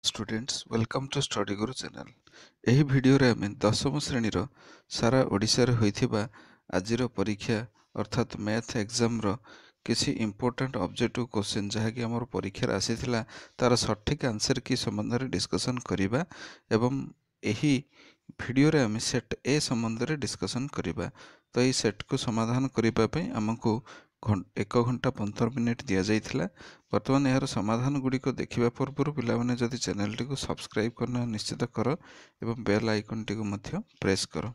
Students welcome to study Guru channel. एही video रे आमे दशम श्रेणी रो सारा ओडिसा रे होइथिबा आजिर परीक्षा अर्थात मैथ एग्जाम रो किसी इंपोर्टेंट ऑब्जेक्टिव क्वेश्चन जहा कि हमर परीक्षा रे आसीथिला तार सठिक आंसर की संबंध रे डिस्कशन करिबा एवं एही वीडियो रे आमे सेट ए संबंध रे डिस्कशन करिबा। तो एही सेट को समाधान करिबा पे हमकु 1 घंटा 15 मिनिट दिया जाइथिला। वर्तमान यार समाधान गुड़ी को देखा पूर्व पिलाने जदि चैनल टी को सब्सक्राइब करना निश्चित कर एवं बेल आइकन टी को प्रेस कर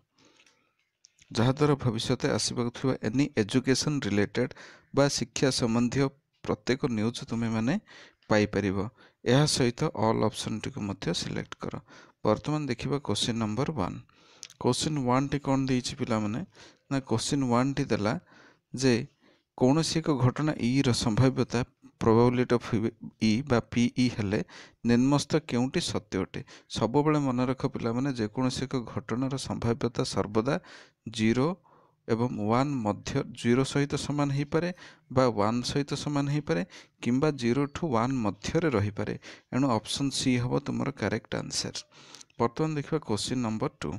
जहाद्वारा भविष्य आसवा एनी एजुकेशन रिलेटेड बा शिक्षा संबंधी प्रत्येक न्यूज तुम्हें माने पाइपर। यह सहित ऑल ऑप्शन टी को सिलेक्ट कर। वर्तमान देखिबा क्वेश्चन नंबर 1। क्वेश्चन 1 टी कौन देइछि पिला माने ना क्वेश्चन 1 टी देला जे कौन सी एक घटना ई रो संभाव्यता प्रोबेबिलिटी ऑफ ई बा पीई हेले निम्नस्थ केउंटी सत्य अटे। सब बेले मन रख पिला माने जे कौन सी एक घटनार संभाव्यता सर्वदा 0 एवं 1 मध्य 0 सहित समान हो पारे बा 1 सहित समान हो पारे किंबा 0 टू 1 मध्य रे रही पारे। एणु ऑप्शन सी हबो तुमर करेक्ट आंसर। वर्तमान देखिबा क्वेश्चन नंबर 2।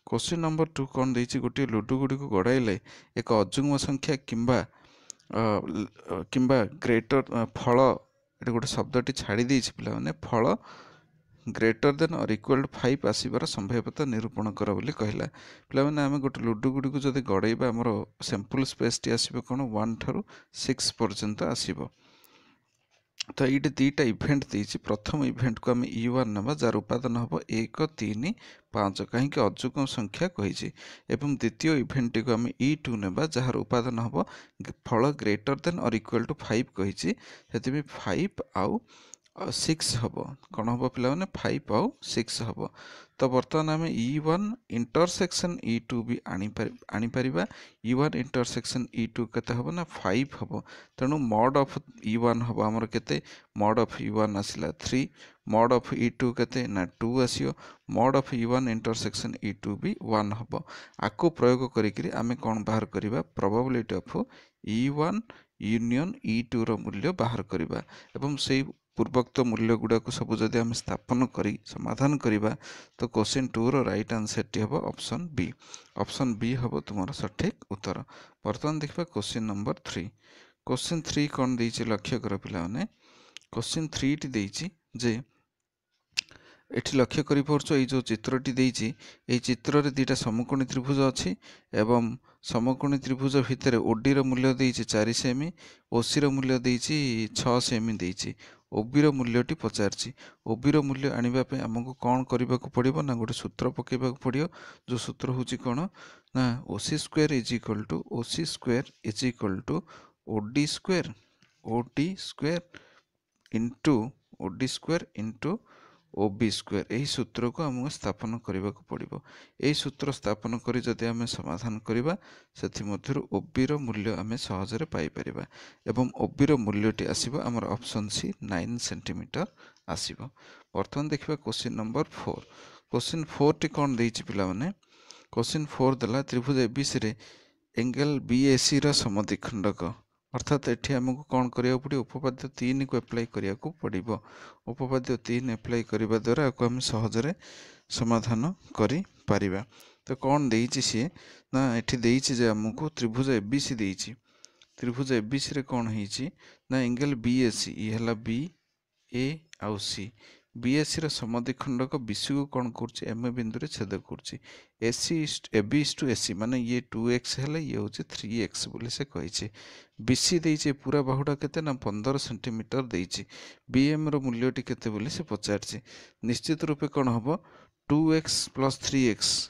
क्वेश्चन नंबर 2 कौन देइछि गोटे लुडु गुडी को गड़ाइले एक अजुग्म संख्या किंबा ग्रेटर फल ये गोटे शब्दटी छाड़ी देछि पिला माने फल ग्रेटर देन और इक्वल टू 5 आसीबार संभाव्यता निरूपण कर बोली कहला। पिला माने आमे गोटे लुडु गुडी को जदि गड़ाइबा हमर सैंपल स्पेस टी आसीबो कोन 1 थारु 6 पर्यंत आसीबो। तो ये दुईटा इवेंट देछि। प्रथम इवेंट को आम E1 नबा जार उपादान हम 1 3 5 कहीं अजुग्म संख्या कही। एवं द्वितीय इवेंट टी को आम E2 नबा जार उपादान हम फल ग्रेटर देन और इक्वल टू 5 कही। 5 आउ 6 हम कौन हम पिला माने 5 आउ 6 हम। तो बर्तमान आम E1 इंटरसेक्शन E2 भी आनीपर। E1 इंटरसेक्शन E2 केते हम ना 5 हम। तेणु मॉड ऑफ E1 हम आमर केते mod of E1 आसिला 3 mod of E2 केते ना 2 आसियो mod of E1 intersection E2 भी 1 हम। आको प्रयोग करिकरी आमे कोन बाहर करिबा probability of E1 union E2 रो मूल्य बाहर करिबा एवं सेही पूर्वोक्त मूल्य गुड़ा को सब जदि आम स्थापन करी समाधान करिबा तो क्वेश्चन 2 रो राइट आंसर टी हम ऑप्शन बी। ऑप्शन बी हम तुमर सठिक उत्तर। वर्तमान देखिबा क्वेश्चन नंबर 3। क्वेश्चन 3 कौन देइछि लक्ष्य कर पिला माने क्वेश्चन 3 टी देइछि जे एठी लक्ष्य करि परछो ए जो चित्रटी देइछि ए चित्र रे दुईटा समकोणी त्रिभुज अछि एवं समकोणी त्रिभुज भितर ओडी रो मूल्य देइछि 4 सेमी ओसी रो मूल्य देइछि 6 सेमी देइछि ओबी रो मूल्यटी पचारछि। ओबी रो मूल्य आनिबा पे हमकु कोन करबाकू पड़िबो ना गोटे सूत्र पकेबाकू पड़ियो। जो सूत्र होछि कोन ना OC square is equal to OC square is equal to OD square into OD square into OB square. यही सूत्र को आमको स्थापन करने को पड़ो। यही सूत्र स्थापन करी जदि आम समाधान करवा से ओबी रो मूल्य आम सहजरे पाइपर एवं ओबी रो मूल्यटी आसीबो आमर ऑप्शन सी 9 सेंटीमीटर आसीबो। वर्तमान देखिबा क्वेश्चन नंबर 4। क्वेश्चन 4 टी कोन देइछि पिला माने क्वेश्चन 4 दला त्रिभुज एबीसी रे एंगल बीएसी रो समद्विखंडक अर्थात एठी हमको कौन करिया पड़ियो उपपाद्य 3 को अप्लाई करिया को पड़िबो। उपपाद्य 3 अप्लाई करिबा द्वारा आको हम सहजरे समाधान करि परिबा। तो कौन देइछि सी ना एठी देइछि जे हमको त्रिभुज एबीसी देइछि। त्रिभुज एबीसी रे कौन हेइछि ना एंगल बीएसी ई हला बी ए आउ सी बीएसी रो समद्विखंडक बीसी को कौन करछि एम बिंदु रे छेद करछि। एसी एबी टू एसी माने ये 2x हेले ये होछि 3x बोली से कहिछि। बीसी देइछि पूरा बाहुडा केते ना 15 सेंटीमीटर देइछि। बीएम रो मूल्यटी केते बोली से पचारछि। निश्चित रूपे कौन हबो 2x plus 3x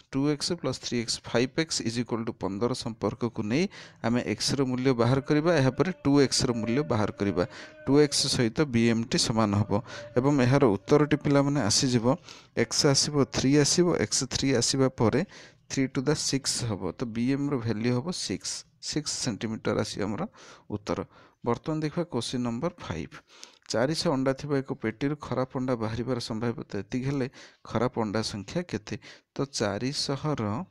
5x is equal to 15 संपर्क को नहीं आम x रो मूल्य बाहर करबा एहा परे 2x रो मूल्य बाहर करबा 2x सहित bm टी समान हबो एवं एहार उत्तर टी पिला माने आसी जिवो x आसीबो 3 आसीबो x 3 आसीबा परे 3 टू द 6 हबो। तो bm रो वैल्यू हबो 6 सेंटीमीटर आसी हमर उत्तर। वर्तमान देखबा क्वेश्चन नंबर 5। 400 अंडा थिबा एक पेटी खराब अंडा बाहर संभाव्यता एति हेले खराब अंडा संख्या केते। तो 400 रो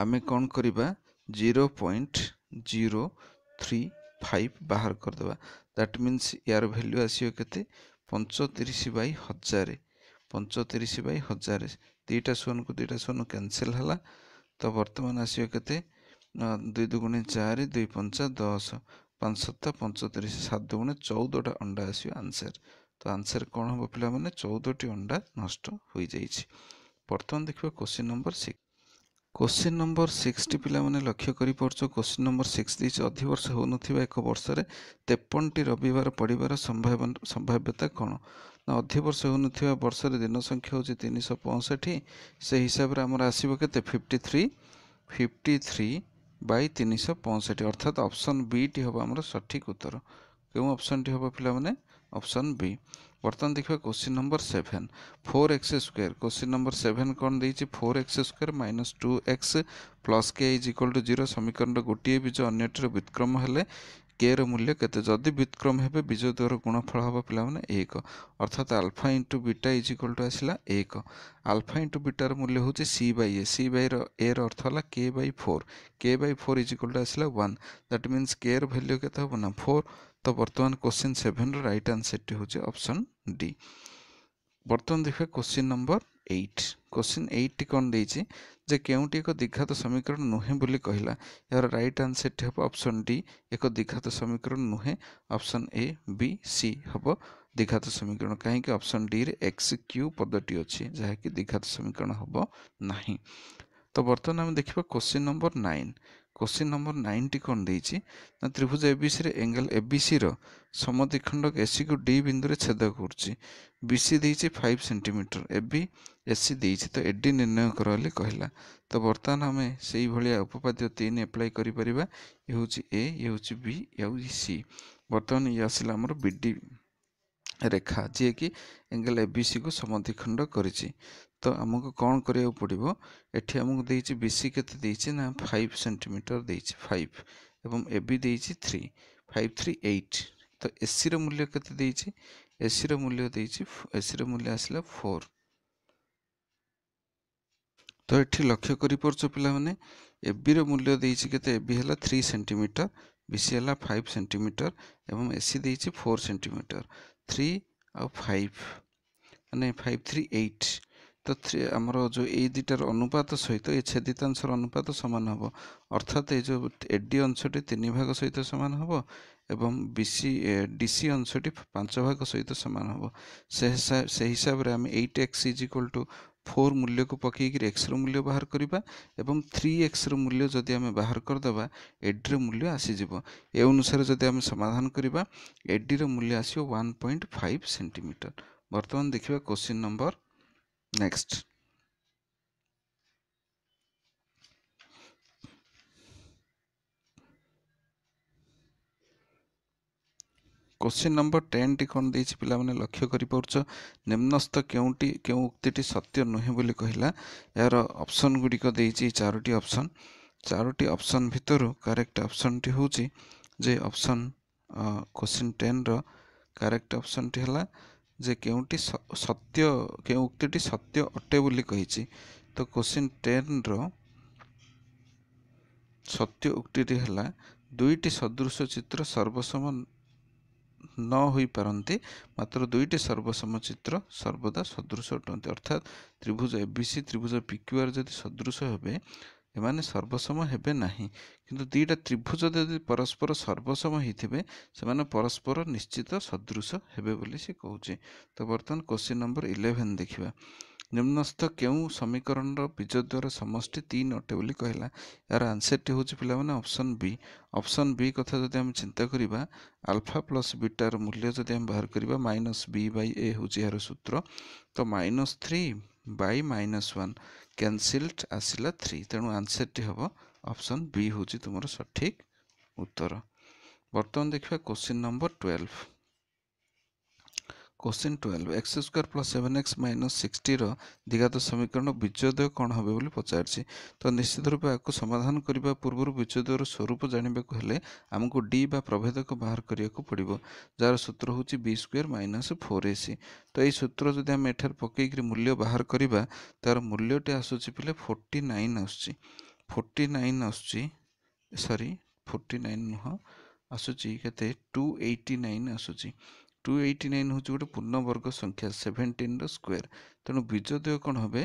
आमे कौन करिबा 0.035 बाहर कर देबा। दैट मीन्स यार वैल्यू आसीयो केते 35/1000 35/1000 ଦୁଇଟା ଶୂନକୁ ଦୁଇଟା ଶୂନ କ୍ୟାନସେଲ୍ ହେଲା। ତ ବର୍ତ୍ତମାନ ଆସିବ କେତେ 2 ଦୁଗୁଣେ 4 2 ପଞ୍ଚା 10 5 7 35 7 ଦୁଗୁଣେ 14ଟା ଅଣ୍ଡା ଆସିବ ଆନ୍ସର୍। ତ ଆନ୍ସର୍ କ'ଣ ହେବ ପିଲାମାନେ 14ଟି ଅଣ୍ଡା ନଷ୍ଟ ହୋଇଯାଇଛି। ବର୍ତ୍ତମାନ ଦେଖିବା କ୍ୱେଶ୍ଚିନ୍ ନମ୍ବର 6। क्वेश्चन नंबर 6 पिलाने लक्ष्य करिपार्छ। क्वेश्चन नंबर 6 देछि अधिवर्ष होउनथिबा एक वर्ष रे 53टी रविवार पड़िबार संभाव्यता कौन ना अधिवर्ष होउनथिबा वर्ष रे दिन संख्या होछि 365 से हिसाब रे हमर आसीबो केते 53/365 अर्थात ऑप्शन बी टी हबो हमर सठिक उत्तर। केउ ऑप्शन टी हबो पिलाने ऑप्शन बी। बर्तमान देखिए question number 7 4x square. Question number 7 कौन देछि 4x square minus 2x plus k is equal to 0 समीकरण गोटे बीज अन्यटर व्युत्क्रम हेले के रो मूल्य केते जदि व्युत्क्रम हेबे बीज द्वार गुणफल हबो पिला माने 1 अर्थात alpha into beta is equal to आसिला 1 अल्फा इंटू बीटा रो मूल्य होछि c by a c by रो a रो अर्थ हला k by 4 is equal to आसिला 1 दैट मींस k रो वैल्यू केते हबो ना 4। तो बर्तमान क्वेश्चन 7 रो राइट आंसर टी होछि ऑप्शन डी। बर्तमान देखिए क्वेश्चन नंबर 8। क्वेश्चन 8 कौन देछि जे केउटी एक द्विघात समीकरण नुहे बोली कहला यार राइट आंसर टी हबो ऑप्शन डी एक द्विघात समीकरण नुहे ऑप्शन ए बी सी हबो द्विघात समीकरण कहीं कि ऑप्शन डी रे एक्स क्यू पदटी अछि जहा कि द्विघात समीकरण हबो नाही। तो बर्तमान हम देखिबा question number 9। Question number 9 T कौन देछि ना त्रिभुज एबीसी रे एंगल एबीसी रो समद्विखंडक एसी को डी बिंदु रे छेद करछि बीसी देछि 5 सेंटीमीटर एबी एसी देछि तो एडी निर्णय कर बोली कहला। तो बर्तमान हमें सेही भलिया उपपाद्य 3 अप्लाई करि परिबा ये होछि ए ये होछि बी ये होछि सी। बर्तमान ये आसिला हमर बीडी रेखा जे कि एंगल एबीसी को समद्विखंड करिछि। तो हमको कौन करिया पड़िबो एठी हमको देछि बीसी केते देछि ना 5 सेंटीमीटर देछि 5 एवं एबी देछि 3 5 3 8। तो एसी रो मूल्य केते देछि एसी रो मूल्य देछि एसी रो मूल्य आसिला 4। तो एठी लक्ष्य करि परछ पिला माने एबी रो मूल्य देछि केते एबी हला 3 सेंटीमीटर बीसी हला 5 सेंटीमीटर एवं एसी देछि 4 सेंटीमीटर 3 और 5 माने 5 3 8। तो आमर जो ये दुटार अनुपात सहित ये छेदितांशर अनुपात समान हम अर्थात ये जो एडी अंशटी 3 भाग सहित सामान हम एवं बीसी डीसी अंशटी 5 भाग सहित सामान हम से हिसाब रे आम 8x इज इक्वल टू 4 मूल्य को पकईकि एक्स रो मूल्य बाहर करबा एवं 3x रो मूल्य जदि आम बाहर करदबा एडी रो मूल्य आसीजिवो। ए अनुसार जदि आम समाधान करबा एडी रो मूल्य आसीयो 1.5 सेंटीमीटर। वर्तमान देखिबा question number next. Question number 10 T कौन देछि पिला माने लक्ष्य करि परछ निम्नस्थ केउ उक्तिटी सत्य नुहे बोली कहला यार ऑप्शन गुडी को देछि चारोटी ऑप्शन भितरु करेक्ट ऑप्शन टी होछि जे ऑप्शन क्वेश्चन 10 रो करेक्ट ऑप्शन टी हला जे केउटी सत्य केउ उक्तिटी सत्य अटे बोली कहिछि। तो क्वेश्चन 10 रो सत्य उक्तिटी हला दुईटी सदृश चित्र सर्वसम न होई पारंती मात्र दुईटी सर्वसम चित्र सर्वदा सदृश अटंती अर्थात त्रिभुज एबीसी त्रिभुज पीक्यूआर जदि सदृश हेबे एमाने सर्वसम हेबे नाही किंतु दुईटा त्रिभुज जदि परस्पर सर्वसम होइथिबे सेमाने परस्पर निश्चित सदृश हेबे बोली से कहूचे। तो बर्तमान क्वेश्चन नंबर 11 देखिबा निम्नस्थ केउ समीकरण बीजद्वार समष्टि 3 अटे बोली कहला यार आंसर टी होछि पिला माने ऑप्शन बी कथा जदि हम चिंता करिबा अल्फा प्लस बीटा रो मूल्य जदि हम बाहर करिबा माइनस बी बाय ए होछि यार सूत्र। तो -3 बाय -1 कैंसिल्ड आसिला 3 तेणु आंसर टी हबो ऑप्शन बी होछि तुमरो सठिक उत्तर। वर्तमान देखिबा question number 12। Question 12 x square plus 7x minus 60 रो द्विघात समीकरण बीजोदय कौन হবে बोली पचारछि। तो निश्चित रूप आपको समाधान करने पूर्व बीजोदयर स्वरूप जानवा हेले आमको डी बा प्रभेदक बाहर करने को पड़ो जार सूत्र हूँ बी स्क्वायर माइनस 4ac। तो यही सूत्र जब आम एठार पकईकि मूल्य बाहर करवा तार मूल्यटी आसूची पिले 49 आसूची 49 आसूची सॉरी 49 नुह आसूची केते 289 आसूची 289 हूँ गोटे पूर्णवर्ग संख्या 17 स्क्वायर। तेणु बीजोदय कौन हे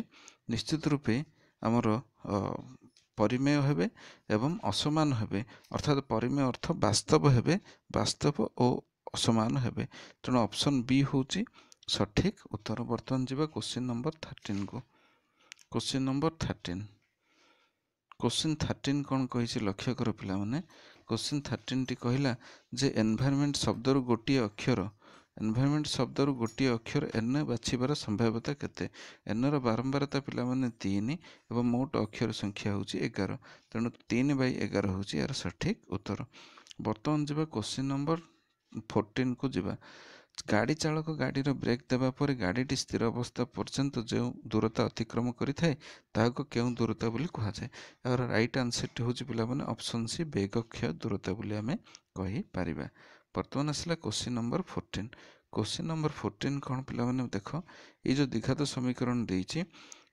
निश्चित रूपे आमर परिमेय हेबे एवं असमान हेबे अर्थात परिमेय अर्थ वास्तव हेबे वास्तव और असमान हेबे। तेणु ऑप्शन बी होची सठिक उत्तर। बर्तमान जीवा क्वेश्चन नंबर 13 को। क्वेश्चन नंबर 13 क्वेश्चन 13 कौन कही लक्ष्य कर पिला माने। क्वेश्चन 13 टी कहला जे एनवायरनमेंट शब्दर गोटे अक्षर एनवायरनमेंट शब्दर गोटे अक्षर एन बाछिबार संभाव्यता केते। एन र बारंबारता पिला माने 3 एवं मोट अक्षर संख्या होची 11। तेणु 3/11 होची यार सठिक उत्तर। बर्तमान जीवा क्वेश्चन नंबर 14 को जीवा। गाड़ी चालक गाड़ी ब्रेक देवा पर गाड़ी स्थिर अवस्था पर्यंत जो दूरता अतिक्रम करिथाए ताहाको केउं दूरता बोली कहुए। यार राइट आंसर टी होची पिला माने ऑप्शन सी वेगक्षय दूरता बोली आमे कहि परिबा। बर्तमान आसला क्वेश्चन नंबर 14। क्वेश्चन नंबर 14 कौन पिला माने देख ये जो द्विघात समीकरण देइछि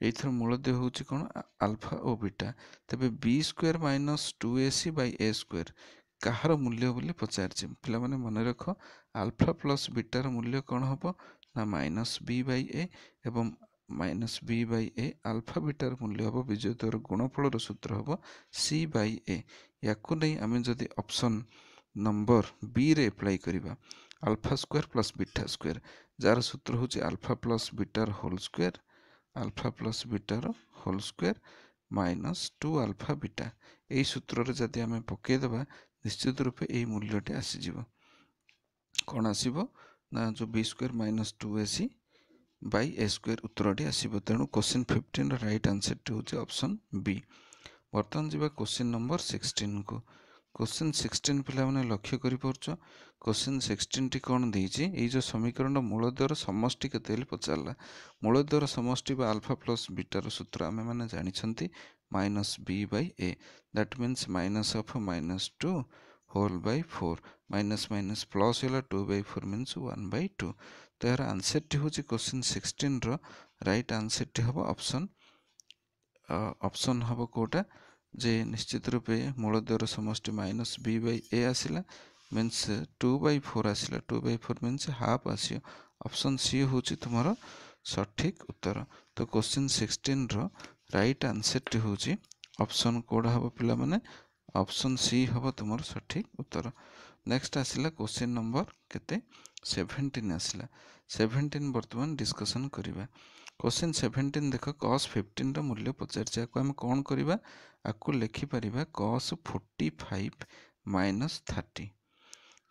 एथर मूलद्वय होची कौन अल्फा और बीटा। तबे बी स्क्वायर माइनस 2ac/a² कहार मूल्य बोली पचारछि। पिला माने मन रख अल्फा प्लस बीटार मूल्य कौन हम ना -b/a एवं -b/a अल्फा बीटार मूल्य हम बीजोद्वर गुणफल सूत्र हम c/a। याकु नहीं आमे जदि ऑप्शन नंबर बी रे अप्लाई करिबा alpha square plus beta square जार सूत्र होची अल्फा प्लस बीटार होल स्क्वायर अल्फा प्लस बीटार होल स्क्वायर -2 अल्फा बीटा। यही सूत्र रे जदि आमे पके देबा निश्चित रूपे यही मूल्यटी आसीजिवो। कौन आसीबो ना जो बी स्क्वायर माइनस 2ac/a² उत्तरटी आसीबो। तेणु क्वेश्चन 15 राइट आंसर टी होची ऑप्शन बी। बर्तमान जीवा क्वेश्चन नंबर 16 को। क्वेश्चन 16 पिला माने लक्ष्य करि परछ। क्वेश्चन 16 टी कौन देइछि ए जो समीकरण मूलद्वयर समष्टि केते बोली पचारला। मूलद्वयर समष्टि बा अल्फा प्लस बीटार सूत्र आमे माने जानि छंती -b/a that means minus of -2 whole by 4 minus minus plus होला 2/4 मीन्स 1/2। तो यार आंसर टी होची क्वेश्चन 16 रो राइट आंसर टी हबो ऑप्शन हबो कोटा जे निश्चित रूपे मूलद्वयर समष्टि -b/a आसिला मीन्स 2/4 आसिला 2/4 मीन्स हाफ आसियो। ऑप्शन सी होची तुमरो सठिक उत्तर। तो क्वेश्चन 16 रो राइट आंसर टी होची ऑप्शन कोडा हबो पिला माने ऑप्शन सी हबो तुमरो सठिक उत्तर। नेक्स्ट आसिला क्वेश्चन नंबर केते 17 आसिला। 17 वर्तमान डिस्कशन करिबा। क्वेश्चन 17 देख cos 15 रो मूल्य पचारछि। आको हम कोन करिबा आको लिखि परिबा cos 45 माइनस 30।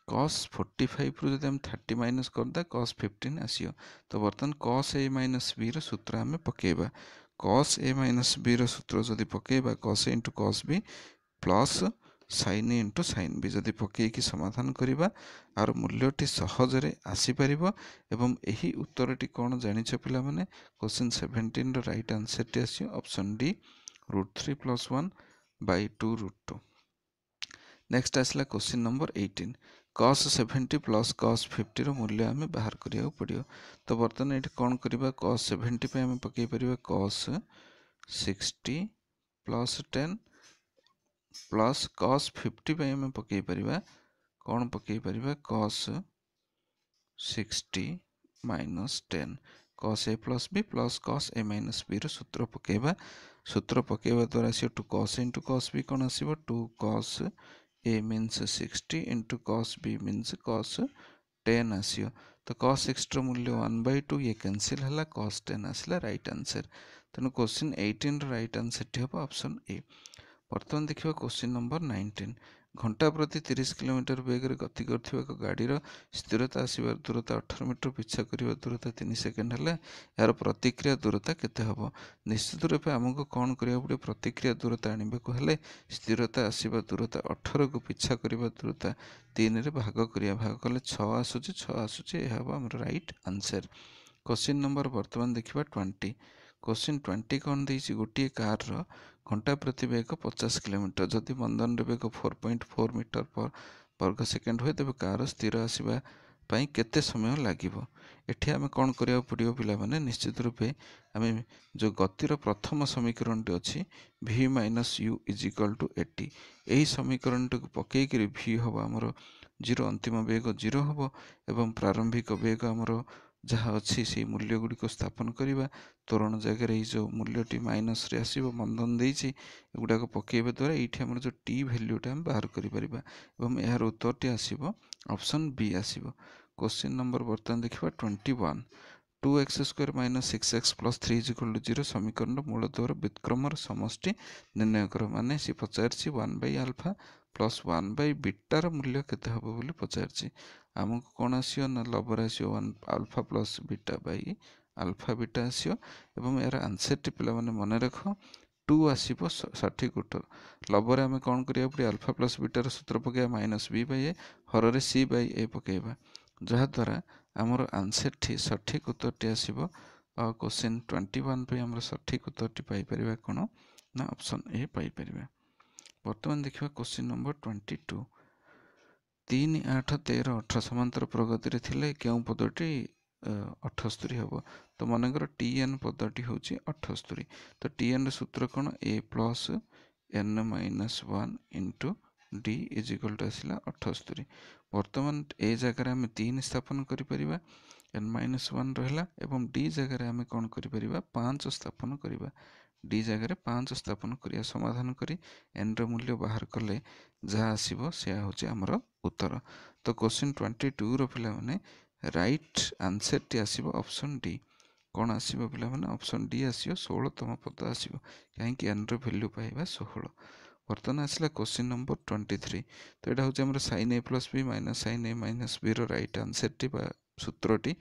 cos 45 रु जदि हम 30 माइनस करदा cos 15 आसियो। तो वर्तमान cos a माइनस b रो सूत्र हम पकेबा। cos a माइनस b रो सूत्र जदि पकेबा cos a into cos b plus sin a into sin b जदि पकेकी समाधान करिबा आर मूल्यटी सहजरे आसी परिबो एवं एही उत्तरटी कोन जानिछ पिला माने क्वेश्चन 17 रो राइट आंसर टी आसियो ऑप्शन डी √3 + 1/2√2। नेक्स्ट आसला question number 18 cos 70 plus cos 50 रो मूल्य हमें बाहर करिया पड़ियो। तो बर्तमान एठी कोन करिबा cos 70 पे हमें पकई परिबा cos 60 प्लस 10 प्लस cos 50 पे हमें पकई परिबा कोन पकई परिबा cos 60 minus 10 cos a plus b plus cos a minus b रो सूत्र पकेबा। सूत्र पकेबा द्वारा आसियो 2 cos into cos b cone आसिबो 2 cos a means 60 into cos b means cos 10 आसियो। तो cos 60 रो मूल्य 1/2 ये कैंसिल हला cos 10 आसिला राइट आंसर। तेनु क्वेश्चन 18 रो राइट आंसर टी हबो ऑप्शन ए। बर्तमान देखिबा क्वेश्चन नंबर 19 घंटा प्रति 30 किलोमीटर वेग रे गति करथिबा एक गाड़ी रो स्थिरता आसीबार दूरता 18 मीटर पीछा करिबा दूरता 3 सेकेंड हले यार प्रतिक्रिया दूरता केते हबो। निश्चित रूपे हमको कोन करिया पड़े प्रतिक्रिया दूरता आनिबा को हले स्थिरता आसीबा दूरता 18 को पीछा करिबा दूरता 3 रे भाग करिया भाग कले 6 आसुची ए हबो हमर राइट आंसर। क्वेश्चन नंबर वर्तमान देखिबा 20 क्वेश्चन 20 कोन देइछि गोटिए कार रो घंटा प्रति वेग 50 किलोमीटर जदि मंदन रे वेग 4.4 मीटर पर वर्ग सेकेंड हुए तबे कार स्थिर आसीबा पई केते समय लागिबो। एठी हमें कोन करिया पड़ियो पिला माने निश्चित रूपे हमें जो गतिर प्रथम समीकरण टे अछि v - u = 80 एही समीकरण टे पकई करी v हबो हमरो जीरो अंतिम वेग 0 हम एवं प्रारंभिक वेग आमर जहाँ अच्छी से मूल्य गुड़िक स्थापन करवा त्वरण जगह जो मूल्यटी माइनस रे आसो बंधन देगी एगुड़ाक पकेवा द्वारा ये आम जो टी भैल्यूटा आम बाहर कर यार उत्तरटी आसो ऑप्शन बी आसो। क्वेश्चन नंबर बर्तमान देखा 21 2x² - 6x + 3 = 0 समीकरण मूलद्वार व्युत्क्रम समष्टि निर्णय कर माने सी पचार 1/α + 1/β मूल्य केते हबो बोली पचार आमको कौन आसियो ना लबर आसियो 1α + β आसियो एवं यार आंसर टी पिला माने मन रख 2 आसिबो सठिक उत्तर। लबर आमे कौन करिया पड़ी α + β सूत्र पकेबा -b/a हर रे c/a पकेबा जहा द्वारा आमर आंसर टी सठिक उत्तर टी आसिबो। क्वेश्चन 21 पे आमर सठिक उत्तर टी पाई परिबा कोन ना ऑप्शन ए पाई परिबा। वर्तमान देखिबा क्वेश्चन नंबर 22 3 8 13 18 समांतर प्रगति रे थिले केउ पदटी 78 हबो तो मनकर tn पदटी होची 78 तो tn सूत्र कोन a + n - 1 * d = आसिला 78। वर्तमान ए जगह आम 3 स्थापन करि परिबा n - 1 रहला एवं d जगह आम कौन करि परिबा 5 स्थापन करिबा d जगह 5 स्थापन करिया समाधान करी n रो मूल्य बाहर कले जहाँ आसीबो से होची हमर उत्तर। तो क्वेश्चन 22 रो पिला माने राइट आंसर टी आसीबो ऑप्शन डी कौन आसीबो पिला माने ऑप्शन डी आसीबो 16 तम पद आसीबो काहे कि n रो वैल्यू पाइबा 16। वर्तमान आसला क्वेश्चन नंबर 23 तो एटा होची हमर sin a + b - sin a - b रो राइट आंसर टी बा सूत्रटी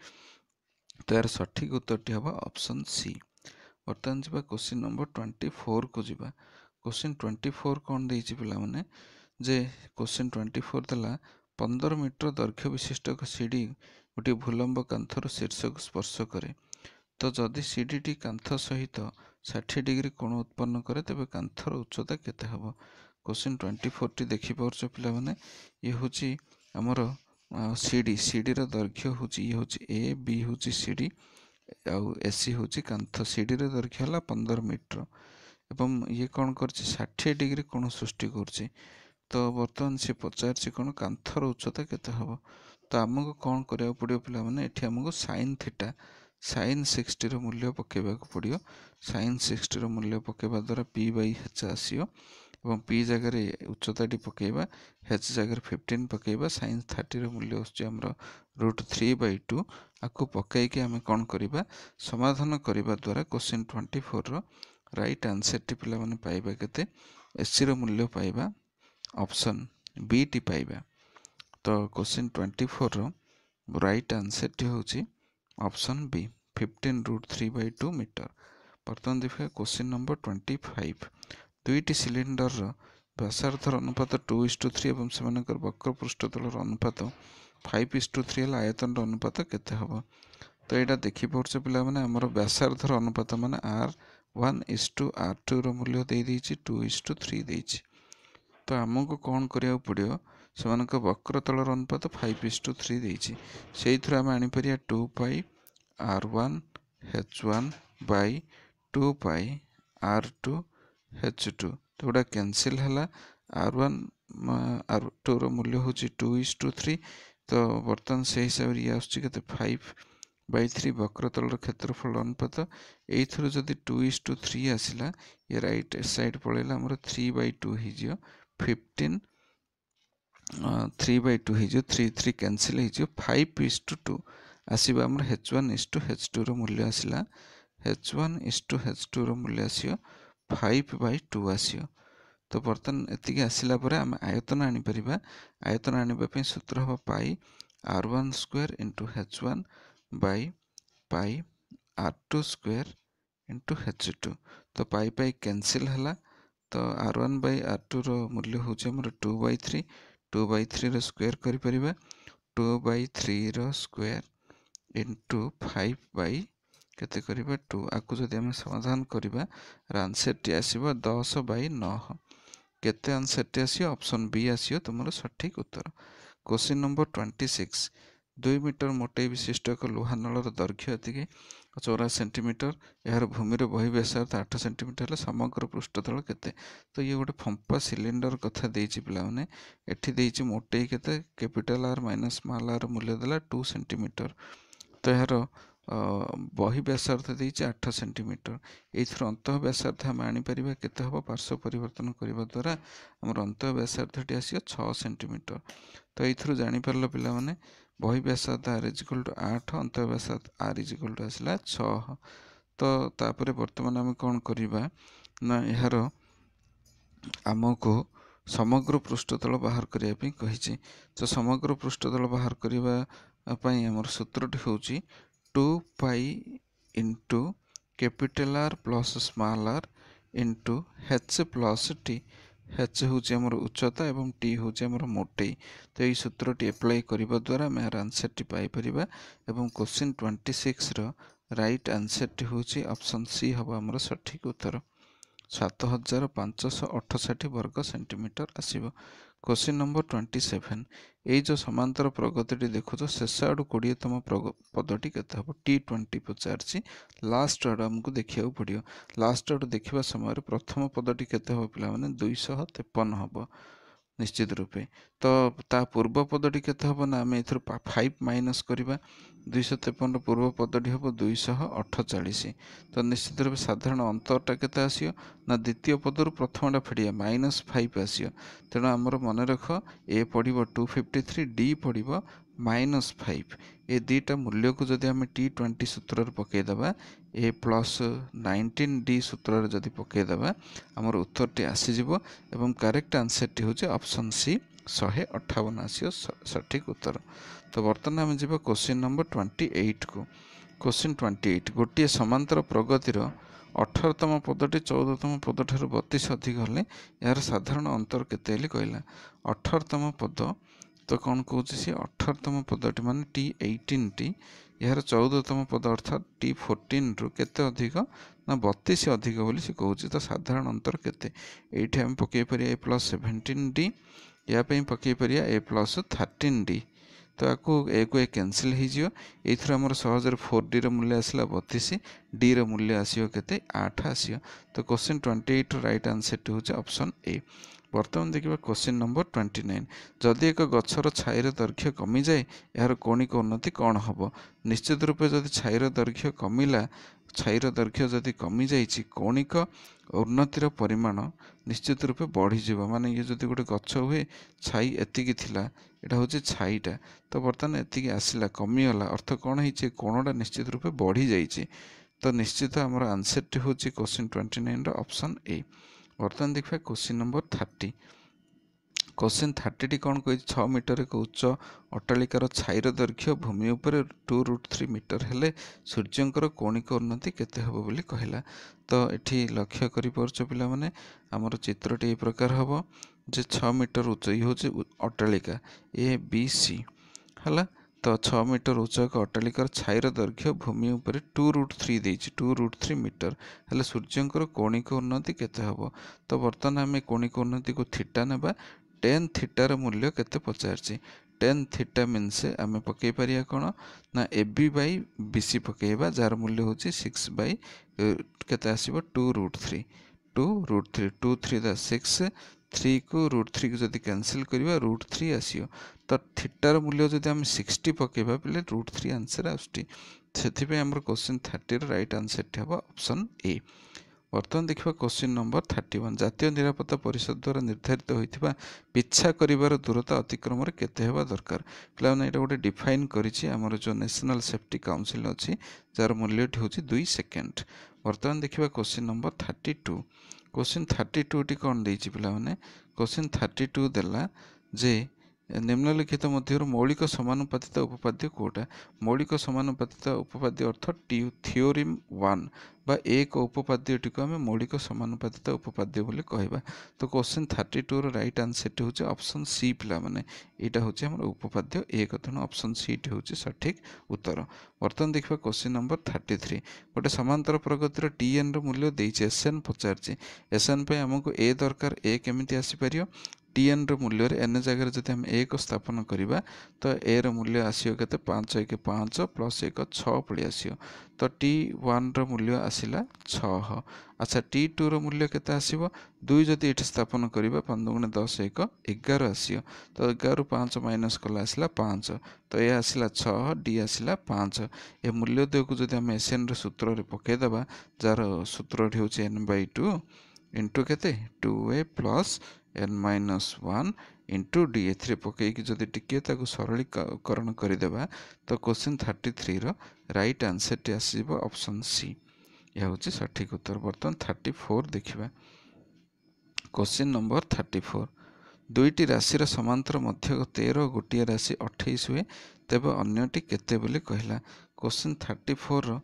तो यार सठिक उत्तर टी हबा ऑप्शन सी। वर्तमान जी क्वेश्चन नंबर 24 को जीवा क्वेश्चन 24 कौन देइछि पिला माने जे क्वेश्चन 24 दला 15 मीटर दैर्घ्य विशिष्ट एक सीढ़ी गोटे भूलंब कांथर शीर्ष को स्पर्श करे तो जदि सीढ़ी टी कांथ सहित 60 डिग्री कोण उत्पन्न करे तेबे कांथर उच्चता केते हबो। क्वेश्चन 24 टी देखि परछो पिला माने ये होची हमर सीढ़ी रो दैर्घ्य होची ये होची ए बी होची सीढ़ी आउ एसी होची कांथ सीढ़ी रो दैर्घ्य हला 15 मीटर एवं ये कौन करछि 60 डिग्री कोण सृष्टि करछि तो वर्तमान से पचार कौन कांथर उच्चता केते हबो तो आमको कौन करिया पड़ियो पिला माने एठी हमको sin थीटा sin 60 रो मूल्य पकेबा को पड़ियो sin 60 रो मूल्य पकेबा द्वारा p/h आसियो एवं p जगह रे उच्चता टी पकेबा h जगह रे 15 पकेबा sin 30 रो मूल्य होछि हमरो √3/2 आको पकाई के हमें कौन करिबा समाधान करिबा द्वारा क्वेश्चन 24 रो राइट आंसर टी पिला माने पाइबा केते एस रो मूल्य पाइबा ऑप्शन बी टी पाइबा। तो क्वेश्चन 24 रो राइट आंसर टी होची ऑप्शन बी 15√3/2 मीटर। वर्तमान देखिए क्वेश्चन नंबर 25 दुईटी सिलिंडर रो व्यासार्धर अनुपात 2:3 एवं सेमानकर वक्र पृष्ठतलर अनुपात 5:3 हला आयतन अनुपात केते हबो तो एटा देखि पड़छ पिला माने हमर व्यासार्धर अनुपात माने r1:r2 रो मूल्य दे देछि 2:3 देछि तो हमको कौन करिया पड़ियो सेमानक वक्र तलर अनुपात 5:3 देछि सेइथरा हम आनि परिया 2π r1 h1 by 2π r2 h2 तो एटा कैंसिल हला r1 r2 रो मूल्य होछि 2:3 तो वर्तमान से हिसाब रे आछि केते 5/3 वक्र तलर क्षेत्रफल अनुपात एइथरो जदि 2:3 आसिला ये राइट साइड पळेला हमर 3/2 हि जियो 15 3/2 हि जियो 3 कैंसिल हि जियो 5:2 आसीबा हमर h1:h2 रो मूल्य आसिला h1:h2 रो मूल्य आसियो 5/2 आसियो तो बर्तन एतिके आसिला परे हम आयतन आनि परिबा आयतन आनिबा पे सूत्र हो पाई r1² * h1 by pi r2² * h2 तो पाई कैंसिल हला तो r1 by r2 रो मूल्य होचे हमर 2/3 2/3 रो स्क्वायर करि परिबा 2/3 रो स्क्वायर into 5 केते करिबा 2 आकु जदि हम समाधान करिबा आंसर टी आसीबा 10/9 केते आंसर टी आसीयो ऑप्शन बी आसीयो तुमरो सठिक उत्तर। क्वेश्चन नंबर 26 2 मीटर मोटाई विशिष्ट एक लोहा नलर दैर्घ्य एतिके 14 सेंटीमीटर यार भूमि बही व्यासार्थ 8 सेंटीमीटर हेल्ले समग्र पृष्ठतल केते तो ये गोटे फंपा सिलिंडर कथा देइछि पिलाने एठी देइछि मोटेई केते capital R minus small R मूल्य देला 2 सेंटीमीटर तो यार बही व्यासार्थ देइछि 8 सेंटीमीटर एथर अंत व्यासार्थ हम आनी परिबा केते हबो पार्श्व परिवर्तन करबा द्वारा हमर अंत व्यासार्थटी आसीयो 6 सेंटीमीटर तो एथर जानि परलो पिला माने बही व्यासार्थ आर इज इक्वल टू 8 अंत व्यासार्थ आर इज इक्वल टू आसला 6 तो तापरे वर्तमान आम कौन करिबा ना यार आमको समग्र पृष्ठतल बाहर करिया पे कहिछि तो समग्र पृष्ठतल बाहर करिबा पई हमर सूत्रटी होछि 2 pi into capital R plus small R into h plus t h होछि हमर उच्चता एवं t होछि हमर मोटेई तो यही सूत्रटी अप्लाई करिबा द्वारा हम आंसर टी पाई परिबा एवं क्वेश्चन 26 रो राइट आंसर टी होछि ऑप्शन सी हबा हमर सठिक उत्तर 7568 वर्ग सेंटीमीटर आसीबो क्वेश्चन नंबर 27 एई जो समांतर प्रगति देखु तो शेष आडु 20तम पदटी केते हबो T20 पचारछि लास्ट आडु हमकु देखिया पड़ियो लास्ट आडु देखिबा समय प्रथम पदटी केते हबो पिला माने 253 हबो निश्चित रूपे तो ता पूर्व पदटी केते हबो ना आमे इथर 5 माइनस करिबा 253 पूर्व पदटी हबो 248 तो निश्चित रूपे साधारण अंतरटा केते आसियो ना द्वितीय पदरु प्रथमटा फेडिया -5 आसियो तेणु आमर मन रख ए पड़िबो 253 डी पड़िबो -5 ए दीटा मूल्य को जदि आम T20 सूत्र पकईदबा ए प्लस 19 डी सूत्र जदि पकईदबा आमर उत्तर टी आसीजिवो एवं करेक्ट आंसर टी होछि ऑप्शन सी 158 आसियो सठिक उत्तर तो बर्तमान आम जीवा क्वेश्चन नंबर 28 को क्वेश्चन 28 गोटे समांतर प्रगतिर 18तम पदटी 14तम पद ठारू 32 अधिक हेले यार साधारण अंतर केते हेली कहला 18तम पद तो कौन कौच सी 18तम पदटी मान T18 टी यार 14तम पद अर्थात T14 रु केते अधिक ना 32 अधिक बोली से कहूँ तो साधारण अंतर केते एठी हम पकई परिया ए प्लस 17 डी या पे पकई परिया ए प्लस 13 डी तो आपको ए को ए कैंसिल हो एथर आमर सहज 4D रो मूल्य आसला 32 डी रो मूल्य आसियो केते 8 आसियो तो क्वेश्चन 28 रो राइट आंसर टी होचे ऑप्शन ए बर्तमान देखिबा क्वेश्चन नंबर 29 जदि एक गछर छाईर दैर्घ्य कमी जाए यार कौणिक उन्नति कौन हम निश्चित रूपे जदि छाईर दैर्घ्य कमिला छाईर दैर्घ्य जदि कमी जाइछि कौणिक उन्नतिर परिमाण निश्चित रूपे बढ़ी जीव माने ये जदि गोटे गछ हुए छाई एतिकी थिला एटा होछि छाईटा तो बर्तमान एतिकी आसिला कमीगला अर्थ कौन होइछि कोणटा निश्चित रूपे बढ़ी जाइछि तो निश्चित आमर आंसर टी होछि क्वेश्चन 29 रो ऑप्शन ए बर्तमान देखा क्वेश्चन नंबर 30 क्वेश्चन 30 टी कौन कही 6 मीटर एक उच्च अट्टालिकार छाईर दैर्घ्य भूमि उपर 2√3 मीटर हेले सूर्यंकर कौणिक उन्नति केते हबो बोली कहला तो एठी लक्ष्य करि परछ पिला माने हमर चित्रटी ए प्रकार हबो जे 6 मीटर उच्च ई होछि अट्टालिका ए बी सी हला तो 6 मीटर उच्च एक अट्टालिकार छाईर दैर्घ्य भूमि उपर 2√3 देइछि 2√3 मीटर हेले सूर्यंकर कौणिक उन्नति केते हबो तो बर्तमान आमे कौणिक उन्नति को थीटा नेबा tan थीटा रो मूल्य केते पचारछि tan थीटा मीन्स आमे पकई परिया कोन ना AB बाय BC पकईबा जार मूल्य होछि 6 बाय केते आसीबो 2√3 2√3 2 3 दा 6 3 को √3 को जदि कैंसिल करिबा √3 आसियो तो थीटार मूल्य जदि आम 60 पकेबा पले √3 आंसर आउस्टी सेथि पे हमर क्वेश्चन 30 रो राइट आंसर ठी हबो ऑप्शन ए बर्तमान देखिबा क्वेश्चन नंबर 31 जातीय निरापत्ता परिषद द्वारा निर्धारित होइथिबा पिछा करिवार दूरता अतिक्रम रे केते हेबा दरकार पिलाने एटा गोटे डिफाइन करिछि हमर जो नेशनल सेफ्टी काउंसिल अछि जार मूल्य ठी होछि 2 सेकंड बर्तमान देखिबा क्वेश्चन नंबर 32 क्वेश्चन 32 टी कोन देछि पिलाने क्वेश्चन 32 देला जे निम्नलिखित मध्य मौलिक समानुपातिता उपपाद्य कोटा मौलिक समानुपातिता उपपाद्य अर्थ थियोरम 1 बा एक उपपाद्यटी को आम मौलिक समानुपातिता उपपाद्य बोली कहबा तो क्वेश्चन 32 रो राइट आंसर टी होचे ऑप्शन सी पिला माने एटा होचे हमर उपपाद्य एक तेणु ऑप्शन सी टी होचे सठिक उत्तर बर्तमान देखिबा क्वेश्चन नंबर 33 गोटे समांतर प्रगतिर टीएन रो मूल्य देइचे एसएन पचारचे एसएन पे हमको ए दरकार ए केमिति आसी परियो tn रो मूल्य n जगह जब आम 1 स्थापन करवा तो a रो मूल्य आसियो केते 5 1 5 प्लस 1 6 पड़ी आसियो तो t1 रो मूल्य आसिला 6। अच्छा t2 रो मूल्य केते आसिबो 2 जदि एठी स्थापन करवा 5 गुणे 10 1 11 आसियो तो 11 ରୁ 5 माइनस कला आसिला 5 तो ये आसिला 6 d आसिला 5 ए मूल्य देव को जदि आम एसएन रो सूत्र रे पके दबा जार सूत्र होउची n/2 इंटू केते 2a plus n-1 into D एथिरे पकईकि जदि टिके ताकु सरलीकरण करदेबा तो क्वेश्चन 33 रो राइट आंसर टी आसीबो ऑप्शन सी। यह होची सठिक उत्तर। बर्तमान 34 देखिबा। क्वेश्चन नंबर 34 दुईटी राशि समांतर मध्य 13 गोटे राशि 28 हुए तेबे अन्यटी केते बोली कहला। क्वेश्चन 34 रो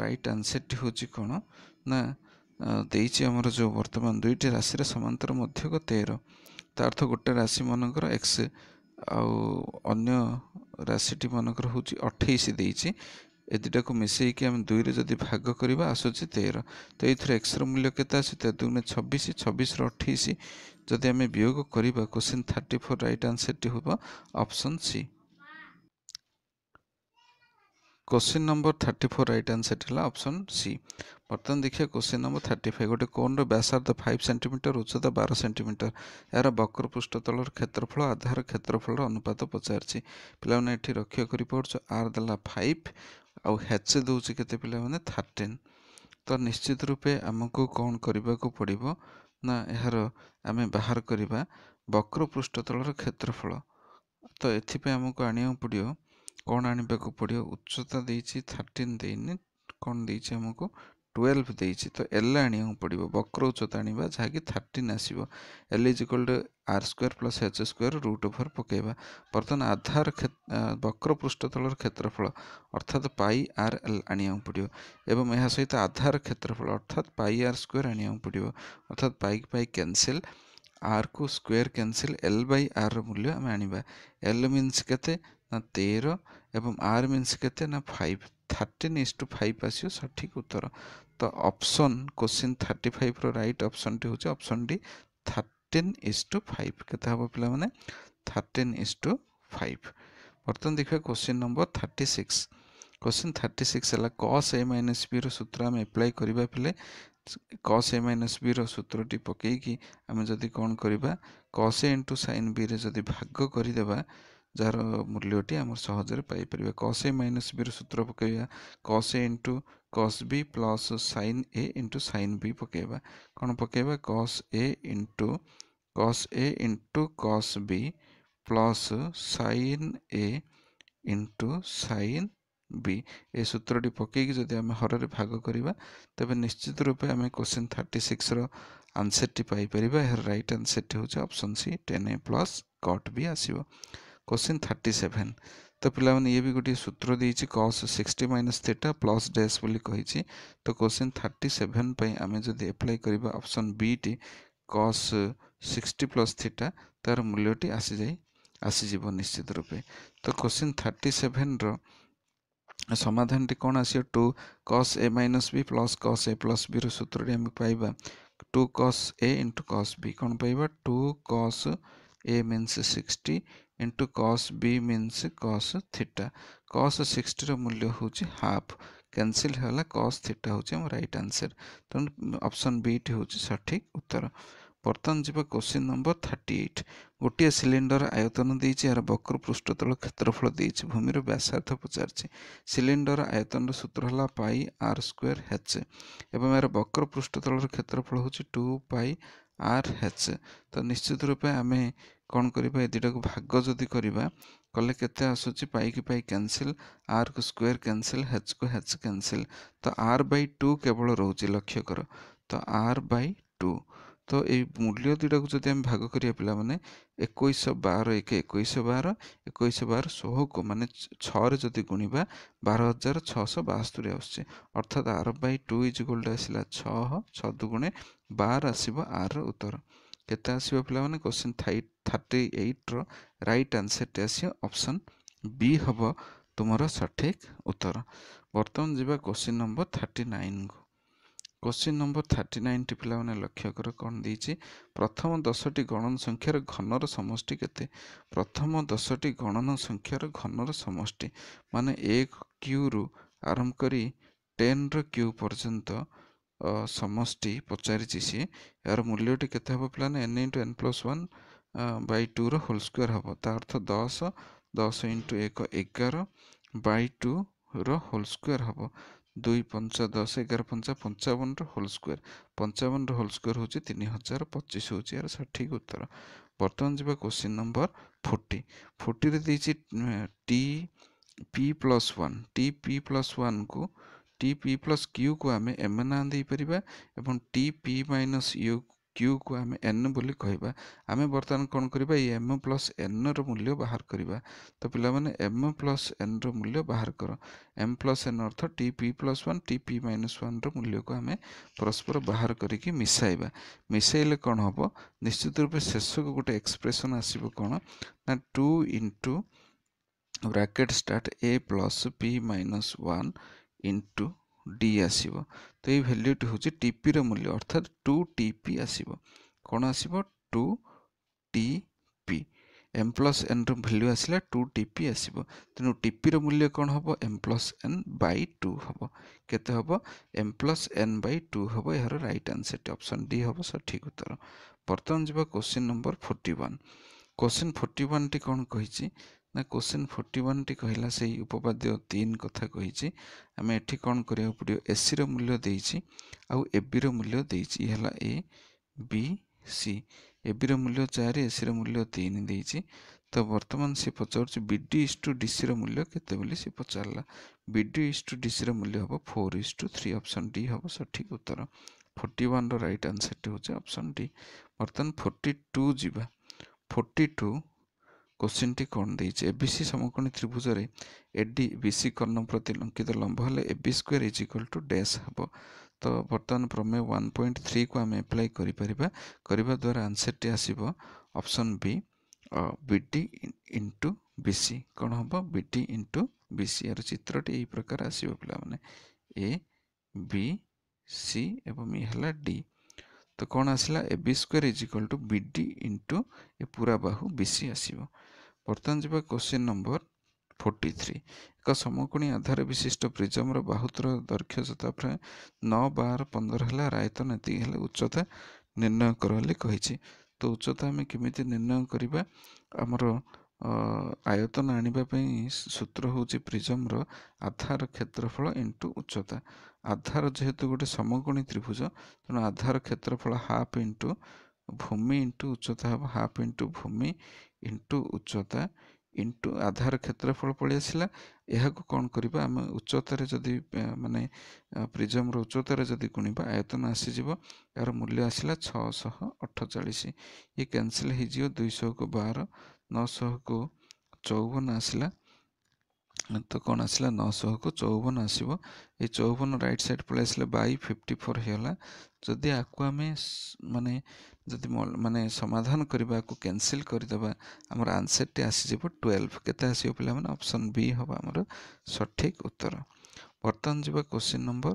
राइट आंसर टी होची कोन ना देइछि हमर जो वर्तमान दुईटी राशि समांतर मध्य 13 तार्थ गोटे राशि मनकर x आउ अन्य राशिटी मनकर होची 28 देइछि ए दुटा को मिसई कि हम 2 रे जदि भाग करबा आसुची 13 तो एथरे x रो मूल्य केते आसी 13 गुणे 26 26 रो 28 जदि हम वियोग करबा क्वेश्चन 34 राइट आंसर टी होबा option C. Question number 34 right answer है ऑप्शन सी। बर्तमान देखिए क्वेश्चन नंबर 35 गोटे कोन रो व्यासार्ध 5 सेंटीमीटर उच्चता 12 सेंटीमीटर यार वक्र पृष्ठतल क्षेत्रफल आधार क्षेत्रफल अनुपात पचारछि पिला माने एठी रख्य करि पड़छ आर दला 5 आउ h दोछि केते पिला माने 13 तो निश्चित रूपे हमको कौन करबा को पड़िबो ना यार आमे बाहर करबा वक्र पृष्ठतल क्षेत्रफल तो एथि पे हमको आनियो पड़ियो कौन आने को पड़ो उच्चता देइछि 13 देइनि कौन देइछि हमको 12 देइछि तो एल आनियो पड़ो वक्र उच्चता आनिबा जहाँकि 13 आसीबो L is equal to R square plus H square root over पकेबा। बर्तमान आधार वक्र पृष्ठतल क्षेत्रफल अर्थात पाई आर एल आनियो पड़ो एवं यह सहित आधार क्षेत्रफल अर्थात पाई आर स्क्वायर आनियो पड़ो अर्थात पाई पाई कैंसिल आर को square cancel L by R मूल्य आम आनिबा एल मीन्स केते ना 13 एवं आर मीन्स केते ना 5 13:5 आसियो सठिक उत्तर। तो option question 35 row right option T होचे ऑप्शन डी 13:5 केते हबो पिला माने 13:5। बर्तमान देखिए क्वेश्चन नंबर 36 क्वेश्चन 36 है cos a माइनस b रो सूत्र हम अप्लाई करबा पिले cos a माइनस b रो सूत्र टी पकई कि हम जदी कोन करबा cos a * sin b रे जदी भाग करि देबा जार मूल्यटी आम सहज पाई परिबा cos a माइनस b रो सूत्र पकईबा cos a * cos b plus sin a * sin b पकईबा कोन पकईबा cos a * cos b plus sin a * sin b ए सूत्रटी पकईकि जदि आम हर भाग करबा तबे निश्चित रूपे आम क्वेश्चन 36 रो आंसर टी पाई परिबा। यार राइट आंसर टी होचे option C 10a plus cot b आसीबो। क्वेश्चन 37 तो पिला माने ये भी गोटे सूत्र देइछि cos 60 minus theta plus dash बोली कहिछि तो क्वेश्चन 37 पई आमे जदि अप्लाई करबा ऑप्शन बी टी cos 60 प्लस थीटा तार मूल्यटी आसी जीवो निश्चित रूपे। तो क्वेश्चन 37 रो समाधान T cone आसियो 2 cos a minus b plus cos a plus b रो सूत्र रे हम पाइबा 2 cos a * cos b कोन पाइबा 2 cos a means 60 into cos b means cos theta cos 60 रो मूल्य होची हाफ कैंसिल होला cos थीटा होची हम राइट आंसर तो ऑप्शन बी टी होची सठिक उत्तर। बर्तमान जीवा क्वेश्चन नंबर 38 गोटे सिलिंडर आयतन देइछि यार वक्र पृष्ठतल क्षेत्रफल देइछि भूमि रो व्यासार्ध पचारछि सिलिंडर आयतन सूत्र हला पाई आर स्क्वायर एच एवं यार वक्र पृष्ठतल क्षेत्रफल होछि 2 पाई आर एच तो निश्चित रूपे आमे कौन करिबा ए दुटा को भाग जदि करिबा कले केते आसुछि पाई की पाई कैंसिल आर को स्क्वायर कैंसिल एच को एच कैंसिल तो आर बाई 2 केवल रोची लक्ष्य कर तो आर बाई 2 तो ये मूल्य दुटा को जदि हम भाग करिया पिला माने 2112 1 2112 2112 16 को माने 6 रे जदि गुणिबा 12672 आउछि अर्थात R by 2 is equal to आसिला 6 6 दुगुणे 12 आसीबो आर रो उत्तर केते आसीबो पिला माने क्वेश्चन 38 रो राइट आंसर टे आसी ऑप्शन बी हबो तुमरो सठिक उत्तर। बर्तमान जीवा क्वेश्चन नंबर 39 को क्वेश्चन नंबर 39 टी पिलाने लक्ष्य कर कौन देछि प्रथम 10टी गणन संख्यार घनर समष्टि केते प्रथम 10टी गणन संख्यार घनर समष्टि माने 1 क्यू रु आरंभ करी 10 रो क्यू पर्यंत समष्टि पचारिछि सी यार मूल्यटी केते हबो पिलाने n * n + 1 by 2 row whole square हबो ता अर्थ 10 10 * 1 11 by 2 रो होल स्क्वायर हबो 2 5 10 11 5 55 रो होल स्क्वायर 55 रो होल स्क्वायर होची 3025 होची यार सठिक उत्तर। वर्तमान जीवा क्वेश्चन नंबर 40 40 रे देछि T P plus 1 T P plus 1 को टी पी प्लस क्यू को आम एम ना दे पारिबा एवं T P minus you Q को आम एन बोली कहबा आम बर्तमान कौन करबा एम प्लस एन रो मूल्य बाहर करबा तो पिला माने एम प्लस एन रो मूल्य बाहर कर एम प्लस एन अर्थ T P plus 1 T P minus 1 रो मूल्य को आम परस्पर बाहर करिकी मिसाइबा मिसाइले कौन हम निश्चित रूप शेष को गोटे एक्सप्रेशन आसीबो कौन ना 2 into bracket start A plus P minus 1 into D आसीबो तो ये वैल्यूटी हूँ टीपी रो मूल्य अर्थात 2 टीपी आसीबो कौन आसीबो 2 टीपी एम प्लस एन रो वैल्यू आसिला 2 टीपी आसीबो तेणु टीपी रो मूल्य कौन हबो एम प्लस एन बाय 2 हबो केते हबो एम प्लस एन बाय 2 हबो यार राइट आंसर ऑप्शन डी हबो सठिक उत्तर। वर्तमान जीवा क्वेश्चन नंबर 41 क्वेश्चन 41 टी कौन कहिछि ना क्वेश्चन 41 टी कहला से उपपाद्य 3 कथा कहिछि आमे एठी कौन करिया पड़ियो एसी रो मूल्य देइछि आउ एबी रो मूल्य देइछि हला ए बी सी एबी रो मूल्य 4 एसी रो मूल्य 3 देइछि तो वर्तमान से पचारछि बीडी इस टू डीसी रो मूल्य केते बोली से पचारला बीडी इस टू डीसी रो मूल्य हबो 4:3 ऑप्शन डी हबो सठिक उत्तर 41 रो राइट आंसर टी होचे ऑप्शन डी। वर्तमान 42 जीवा 42 क्वेश्चन टी कौन देइछि एबीसी समकोणी त्रिभुज रे एडी बीसी कर्ण प्रति लंकित लंब हेले AB square is equal to dash हबो तो वर्तमान प्रमेय 1.3 को आम एप्लाई करि परिबा करबा द्वारा आंसर टी आसीबो option B BD into BC कौन हम बीडी इंटू बीसी यार चित्रटी यही प्रकार आसीबो पिला माने ए बी सी एवं ये हला डी तो कौन आसला A B square is equal to BD into A पूरा बाहु बीसी आसीबो। वर्तमान जीवा क्वेश्चन नंबर 43 एक समकोणी आधार विशिष्ट प्रिज्म रो बाहुतर दैर्घ्य जता 9 12 15 हला आयतन एति हले उच्चता निर्णय करले कहिछि तो उच्चता हमें केमिति निर्णय करिबा हमर आयतन आनिबा पई सूत्र होछि प्रिज्म रो आधार क्षेत्रफल इनटू उच्चता आधार जेहेतु गोटे समकोणी त्रिभुज तेणु आधार क्षेत्रफल हाफ इंटू भूमि इंटू उच्चता हम हाफ इंटू भूमि इंटू उच्चता इंटू आधार क्षेत्रफल पलि आसला यह कौन करबा आम उच्चतार जदि माने प्रिज्म रो उच्चतार जदि गुणिबा आयतन आसीजिवो यार मूल्य आसला 648 ये कैंसिल हो जिवो 200 को 12 900 को 54 आसला तो कौन आसला 900 को 54 आसीबो ए 54 राइट साइड पळे आसले बाय 54 हेला जदि आकु आमे माने जदि माने समाधान करबा को कैंसिल कर देबा हमर आंसर टी आसी जेबो 12 केते आसीबो पिला माने ऑप्शन बी हबा हमर सठिक उत्तर। वर्तमान जीवा क्वेश्चन नंबर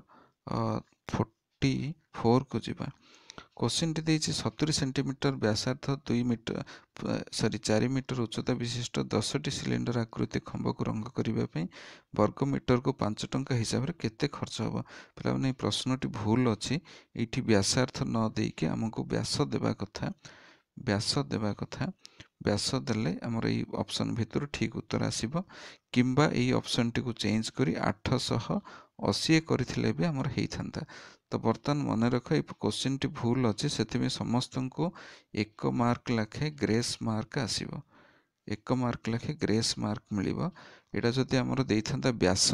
44 को जीवा क्वेश्चन टी देछि 70 सेंटीमीटर व्यासार्ध 2 मीटर 4 मीटर उच्चता विशिष्ट 10 टी सिलिंडर आकृति खंभ को रंग करिबा पई वर्ग मीटर को 5 टंका हिसाब रे केते खर्च होबो पिला माने प्रश्न टी भूल अछि एठी व्यासार्ध न देई के हमको व्यास देबा कथा व्यास देले हमर ई ऑप्शन भितर ठीक उत्तर आसीबो किंबा ई ऑप्शन टी को चेंज करी 880 करथिले भी हमर हेई थांता तो बर्तमान मन रख ये क्वेश्चन टी भूल अच्छे से समस्त को 1 मार्क लाखे ग्रेस मार्क आसीबो 1 मार्क लाखे ग्रेस मार्क मिलिबो एटा जदि हमर देइथांता व्यास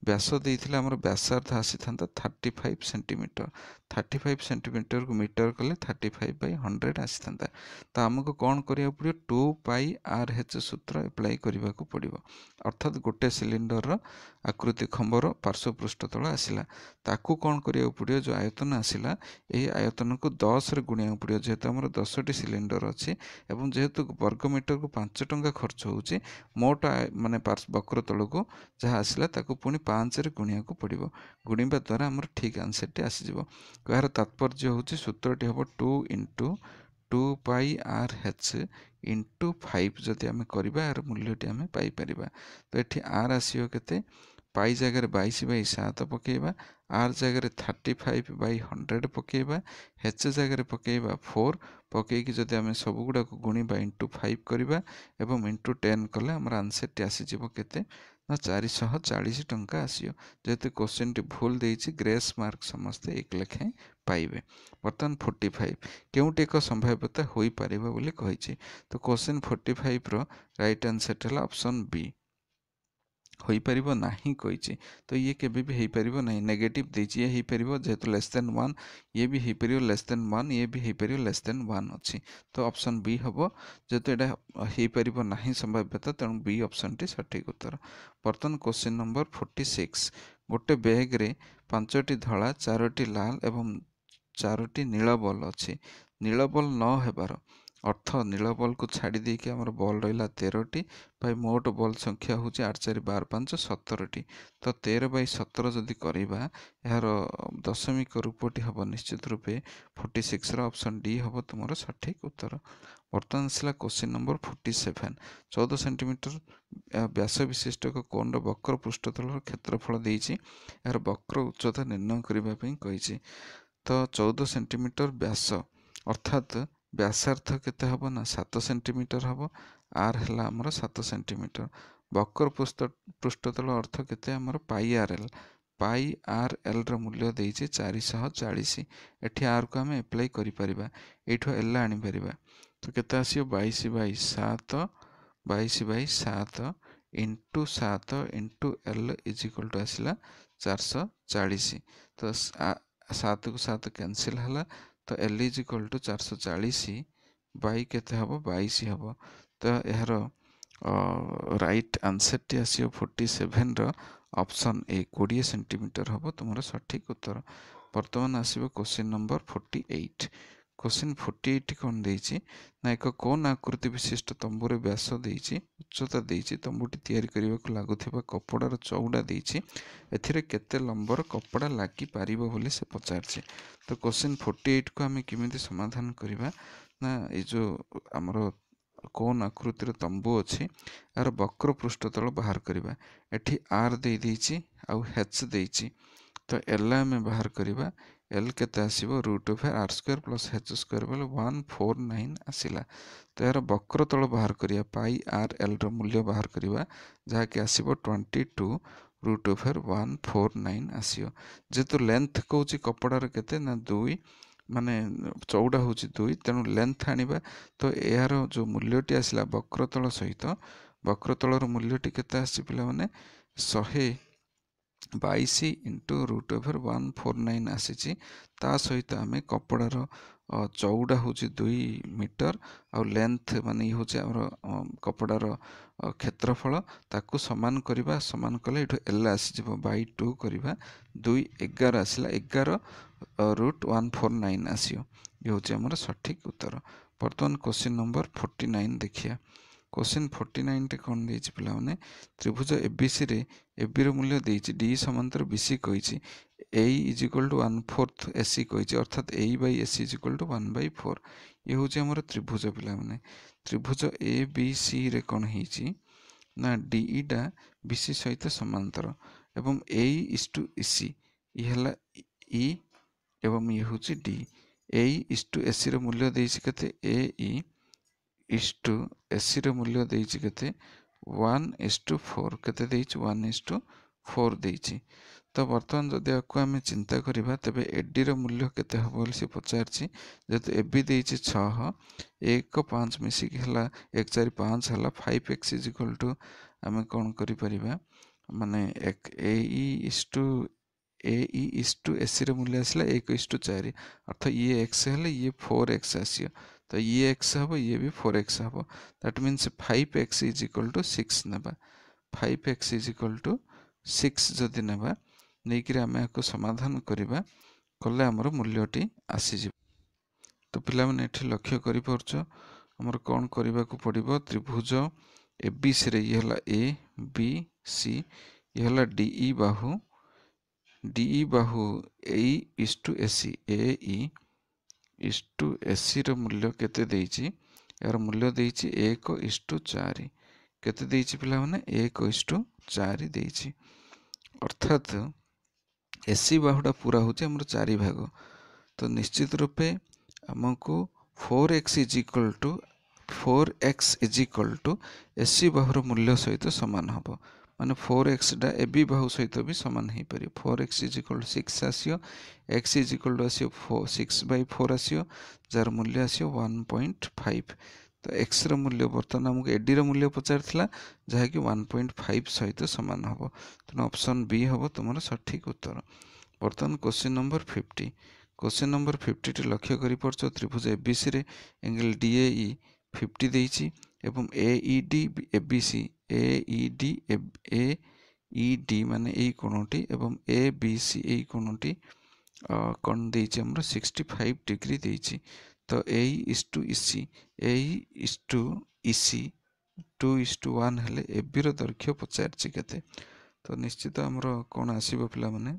व्यास देइथिला हमर व्यासार्ध आसी थांता 35 सेंटीमीटर 35 सेंटीमीटर को मीटर कले 35/100 आसी थांता तो हमको कौन करिया पड़ियो 2 पाई आर एच सूत्र अप्लाई करबा को पड़िबो अर्थात गोटे सिलिंडर रो आकृति खंबर पार्श्व पृष्ठ तळ आसिला ताकू कौन करिया पड़ियो जो आयतन आसिला एही आयतन को 10 रे गुणिया पड़ियो जेहेतु हमर 10 टी सिलिंडर अछि एवं जेहेतु वर्ग मीटर को 5 टंका खर्च होउची मोट माने वक्र तल को जहाँ आसला ताकू पुणी 5 रे गुणिया पड़ो गुणिबा द्वारा आमर ठीक आंसरटी आसीଯିବ। यार तात्पर्य होची सूत्रटी हम 2 इंटू 2 पाई आर एच इंटू 5 जदि आम करवा यार मूल्यटी आम पाइपर। तो ये आर आसो के पाई जगह 22/7 पकेबा आर जगह 35/100 पकेबा एच जगह पकेबा 4 पकईकि जदि आम सब गुड़ा गुणिबा इंटू 5 करवा एवं इंटू 10 कले आमर आंसरटी आसीजिव केते ना 440 टंका आसियो। जेहेतु क्वेश्चन टी भूल देइछि ग्रेस मार्क समस्ते 1 लेखे पाइबे। बर्तमान 45 केउटी एक संभाव्यता होई पारिबा बोली कहिछि। तो क्वेश्चन 45 रो राइट आंसर हला ऑप्शन बी होई परिबो नाही कहिछि। तो ये केबे भी हेई परिबो नाही नेगेटिव देछि ये हेई परिबो जेहेतु लेस देन 1 ये भी हेई परिबो लेस देन 1 ये भी हेई परिबो लेस देन 1 अछि। तो ऑप्शन बी हबो जेहेतु एटा हेई परिबो नाही संभाव्यता तेणु बी ऑप्शन टी सठिक उत्तर। बर्तन क्वेश्चन नंबर 46 गोटे बैग रे 5टी धला 4टी लाल एवं 4टी नील बॉल अछि। नील बॉल न हेबार अर्थ नील बॉल को छाड़ी देकी आमर बॉल रहिला 13टी भाई मोट बॉल संख्या हूँ 8 4 12 5 17टी। तो 13/17 जदि करवा यार दशमिक रूपटी हम निश्चित रूपे 46 ऑप्शन डी हम तुम सठिक उत्तर। बर्तमान आसला क्वेश्चन नंबर 47 14 सेंटीमीटर व्यास विशिष्ट एक कोण वक्र पृष्ठतल क्षेत्रफल देइछि यार वक्र उच्चता निर्णय करने कही। तो 14 सेंटीमीटर व्यास अर्थात व्यासार्थ केते हबो ना 7 सेंटीमीटर हबो आर हला हमर 7 सेंटीमीटर वक्र पृष्ठतल अर्थ केते हमर पाई आर एल रो मूल्य देइछि 440। एठी आर को हम अप्लाई करि परिबा एठो एल आनि परिबा। तो केते आसियो 22/7 into 7 into L is equal to आसिला 440। तो 7 को 7 कैंसिल हला तो L is equal to 440 by केते हबो 22 हबो। तो यार राइट आंसर टी आसियो 47 रो ऑप्शन ए 20 सेंटीमीटर हबो तुमर सठिक उत्तर। वर्तमान आसिबो क्वेश्चन नंबर 48 क्वेश्चन 48 कोन देइछि ना एक कोन आकृति विशिष्ट तंबुरे व्यास देइछि उच्चता देइछि तंबुटी तयारी करबाकू लागुथिबा कपड़ार चौड़ा देइछि एथिरे केते लंबर कपड़ा लागि पारिबो बोली से पचारछि। तो क्वेश्चन 48 को आम किमिति समाधान करबा ना ए जो हमर कोन आकृतिर तंबू अछि यार वक्र पृष्ठतल बाहर करबा एठी आर दे देइछि आउ एच देइछि। तो एल आम बाहर करबा एल केते आसीबो √r² प्लस h² बोले 149 आसिला। तो यार वक्र तल बाहर करिया पाई आर एल रो मूल्य बाहर करबा जहा कि आसीबो 22 √149 आसियो। जेतु लेंथ कहूची कपड़ार केते ना 2 माने चौड़ा होची 2 तेणु लेंथ आनिबा। तो यार जो मूल्यटी आसिला वक्रतल सहित वक्रतलर मूल्यटी केते आसी पिला माने 122 इंटू √149 आसीची। ता सहित आमे कपड़ार चौड़ा होची 2 मीटर आउ लेंथ माने ये होची हमर कपड़ार क्षेत्रफल ताकू समान करबा समान कले एठो एल आसी जिवो बाई 2 करबा 2 11 आसिला 11 √149 आसियो। ये होची हमर सठिक उत्तर। वर्तमान क्वेश्चन नंबर 49 देखिया। क्वेश्चन 49 टे कोन देइछि पिला माने त्रिभुज एबीसी रे एबी रो मूल्य देइछि डी समांतर बीसी कहिछि A is equal to 1/4 AC कहिछि अर्थात A by AC is equal to 1/4। ये होछि हमर त्रिभुज पिला माने त्रिभुज ए बी सी रे कोन हिछि ना डी टा बीसी सहित समांतर एवं ए इज टू सी ये हला ई एवं ये होछि D A is to AC रो मूल्य देइछि केते A E is to AC रो मूल्य देइछि केते 1:4 केते देइछि 1:4 देइछि। तो बर्तमान जदि आपको आम चिंता करबा तबे एडी रो मूल्य केते हबो बोली से पचारछि जेतु एबी देइछि 6 1 5 मिसिक हला 1 4 5 हला 5x इज इक्वल टू आम कोन करि परिबा माने ए ई इज टू एसी रो मूल्य आसला 1:4 अर्थ ये x हेले ये 4x आसियो। तो ये x हबो ये भी 4x हबो that means 5x is equal to 6 नेबा 5x इज इक्वल टू 6 जदि नेबा नेकिरे आमे याको समाधान करिबा कले हमर मूल्यटी आसी जिवो। तो पिला माने एठी लक्ष्य करि परछ हमर कोन करिबा को पड़िबो त्रिभुज एबीसी रे ये हला ए बी सी ये हला DE बाहु A is to AC A is to AC रो मूल्य केते देइछि यार मूल्य देइछि 1:4 केते देइछि पिला माने 1:4 देइछि अर्थात एसी बाहुटा पूरा होछि हमर 4 भाग तो निश्चित रूपे हमको 4x is equal to AC बाहुर मूल्य सहित समान हम माने 4x डा एबी बाहु सहित भी समान हो पारे 4x इज इक्वल टू 6 आसियो x इज इक्वल टू आसियो 6/4 आसियो जार मूल्य आसियो 1.5 तो x रो मूल्य बर्तमान हमको एडी रो मूल्य पचार जहाँ कि 1.5 सहित समान हम तेणु ऑप्शन बी हम तुम सठिक उत्तर बर्तमान question number 50 question number 50 T लक्ष्य करि परछ त्रिभुज एबीसी रे एंगल डीएई 50 देइछि एवं एईडी एबीसी एईडी माने एई कोणटी एवं एबीसी एई कोणटी कोण देइछि हमर 65 डिग्री देइछि तो एई इज टू इसी 2:1 हेले एबी रो दैर्घ्य पचारछि केते तो निश्चित हमर कोण आसीबो पिला माने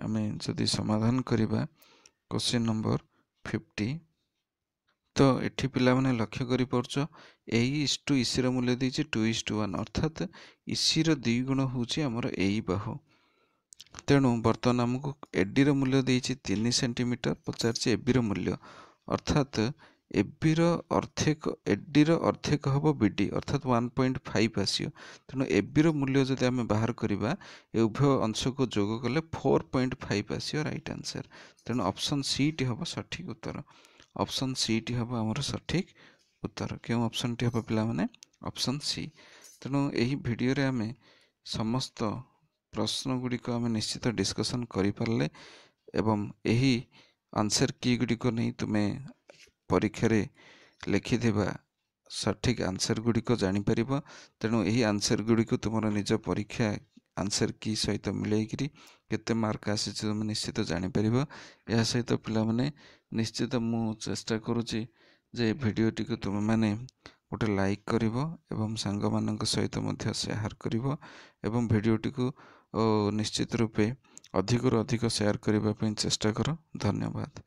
आमे जदि समाधान करिबा क्वेश्चन नंबर 50 तो एठी पिला माने लक्ष्य करि परछ एई इज टू इसी रो मूल्य देइछि 2:1 अर्थात इसी रो 2 गुण होछि हमर एई बाहु तेणु बर्तमान हमको एडी रो मूल्य देइछि 3 सेंटीमीटर पचारछि एबी रो मूल्य अर्थात एबी रो अर्धेक एडी रो अर्धेक हबो बीडी अर्थात 1.5 आसियो तेणु एबी रो मूल्य जदि आमे बाहर करिबा ए उभय अंश को जोग कले 4.5 आसियो राइट आंसर तेणु ऑप्शन सी टी हबो सठिक उत्तर ऑप्शन सी टी हबो हमर सठिक उत्तर केउ ऑप्शन टी हबो पिला माने ऑप्शन सी तेणु एही वीडियो रे आमे समस्त प्रश्न गुड़िक आम निश्चित डिस्कसन करि परले एवं एही आंसर की गुड़िक नहीं तुमे परीक्षा रे लिखिथिबा सठिक आंसर गुड़िक जानि परिबो तेणु एही आंसर गुड़िक तुमर निज परीक्षा आंसर की सहित मिलेकरी केते मार्क आसी तुम निश्चित जानि परिबो या सहित पिला माने निश्चित मु चेष्टा करूची जे वीडियो टिक तुम माने गोटे लाइक करिवो एवं सांग मानक सहित मध्य शेयर करिवो एवं वीडियो टिक निश्चित रूपे अधिक रु अधिक शेयर करने चेष्टा कर धन्यवाद।